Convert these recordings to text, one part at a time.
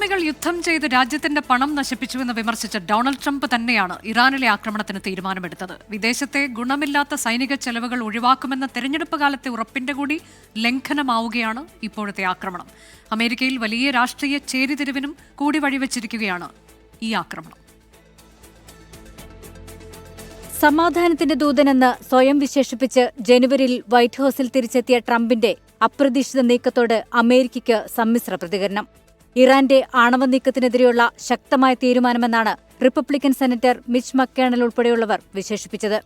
മുൻഗാമികൾ യുദ്ധം ചെയ്ത് രാജ്യത്തിന്റെ പണം നശിപ്പിച്ചുവെന്ന് വിമർശിച്ച ഡൊണാൾഡ് ട്രംപ് തന്നെയാണ് ഇറാനിലെ ആക്രമണത്തിന് തീരുമാനമെടുത്തത്. വിദേശത്തെ ഗുണമില്ലാത്ത സൈനിക ചെലവുകൾ ഒഴിവാക്കുമെന്ന തെരഞ്ഞെടുപ്പ് കാലത്തെ ഉറപ്പിന്റെ കൂടി ലംഘനമാവുകയാണ് ഇപ്പോഴത്തെ ആക്രമണം. അമേരിക്കയിൽ വലിയ രാഷ്ട്രീയ ചേരിതിരിവിനും കൂടി വഴിവെച്ചിരിക്കുകയാണ് ഈ ആക്രമണം. സമാധാനത്തിന്റെ ദൂതനെന്ന് സ്വയം വിശേഷിപ്പിച്ച് ജനുവരിയിൽ വൈറ്റ് ഹൌസിൽ തിരിച്ചെത്തിയ ട്രംപിന്റെ അപ്രതീക്ഷിത നീക്കത്തോട് അമേരിക്കയ്ക്ക് സമ്മിശ്ര പ്രതികരണം. ഇറാന്റെ ആണവ നീക്കത്തിനെതിരെയുള്ള ശക്തമായ തീരുമാനമെന്നാണ് റിപ്പബ്ലിക്കൻ സെനറ്റർ മിച്ച് മക്കേണൽ ഉൾപ്പെടെയുള്ളവർ വിശേഷിപ്പിച്ചത്.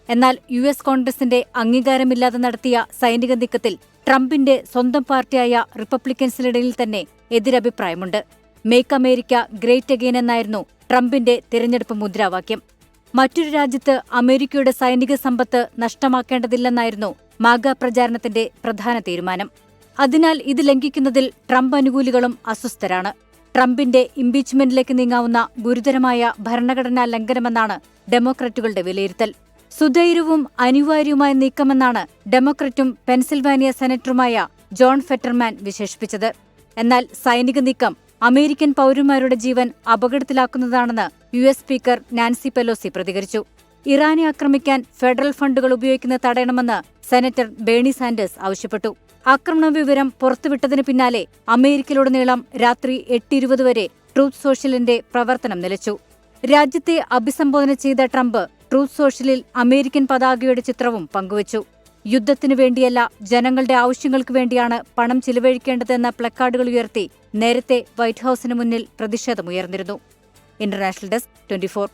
എന്നാൽ US കോൺഗ്രസിന്റെ അംഗീകാരമില്ലാതെ നടത്തിയ സൈനിക നീക്കത്തിൽ ട്രംപിന്റെ സ്വന്തം പാർട്ടിയായ റിപ്പബ്ലിക്കൻസിനിടയിൽ തന്നെ എതിരഭിപ്രായമുണ്ട്. മേക്ക് അമേരിക്ക ഗ്രേറ്റ് അഗെയിൻ എന്നായിരുന്നു ട്രംപിന്റെ തിരഞ്ഞെടുപ്പ് മുദ്രാവാക്യം. മറ്റൊരു രാജ്യത്ത് അമേരിക്കയുടെ സൈനിക സമ്പത്ത് നഷ്ടമാക്കേണ്ടതില്ലെന്നായിരുന്നു മാഗ പ്രചാരണത്തിന്റെ പ്രധാന തീരുമാനം. അതിനാൽ ഇത് ലംഘിക്കുന്നതിൽ ട്രംപ് അനുകൂലികളും അസ്വസ്ഥരാണ്. ട്രംപിന്റെ ഇംപീച്ച്മെന്റിലേക്ക് നീങ്ങാവുന്ന ഗുരുതരമായ ഭരണഘടനാ ലംഘനമെന്നാണ് ഡെമോക്രാറ്റുകളുടെ വിലയിരുത്തൽ. സുധൈര്യവും അനിവാര്യവുമായ നീക്കമെന്നാണ് ഡെമോക്രറ്റും പെൻസിൽവാനിയ സെനറ്ററുമായ ജോൺ ഫെറ്റർമാൻ വിശേഷിപ്പിച്ചത്. എന്നാൽ സൈനിക നീക്കം അമേരിക്കൻ പൗരന്മാരുടെ ജീവൻ അപകടത്തിലാക്കുന്നതാണെന്ന് US സ്പീക്കർ നാൻസി പെലോസി പ്രതികരിച്ചു. ഇറാനെ ആക്രമിക്കാൻ ഫെഡറൽ ഫണ്ടുകൾ ഉപയോഗിക്കുന്നത് തടയണമെന്ന് സെനറ്റർ ബേണി സാൻഡേഴ്സ് ആവശ്യപ്പെട്ടു. ആക്രമണ വിവരം പുറത്തുവിട്ടതിന് പിന്നാലെ അമേരിക്കയിലുടനീളം രാത്രി 8:20 വരെ ട്രൂത്ത് സോഷ്യലിന്റെ പ്രവർത്തനം നിലച്ചു. രാജ്യത്തെ അഭിസംബോധന ചെയ്ത ട്രംപ് ട്രൂത്ത് സോഷ്യലിൽ അമേരിക്കൻ പതാകയുടെ ചിത്രവും പങ്കുവച്ചു. യുദ്ധത്തിനു വേണ്ടിയല്ല, ജനങ്ങളുടെ ആവശ്യങ്ങൾക്കു വേണ്ടിയാണ് പണം ചിലവഴിക്കേണ്ടതെന്ന പ്ലക്കാർഡുകൾ ഉയർത്തി നേരത്തെ വൈറ്റ് ഹൌസിന് മുന്നിൽ പ്രതിഷേധമുയർന്നിരുന്നു. International desk 24.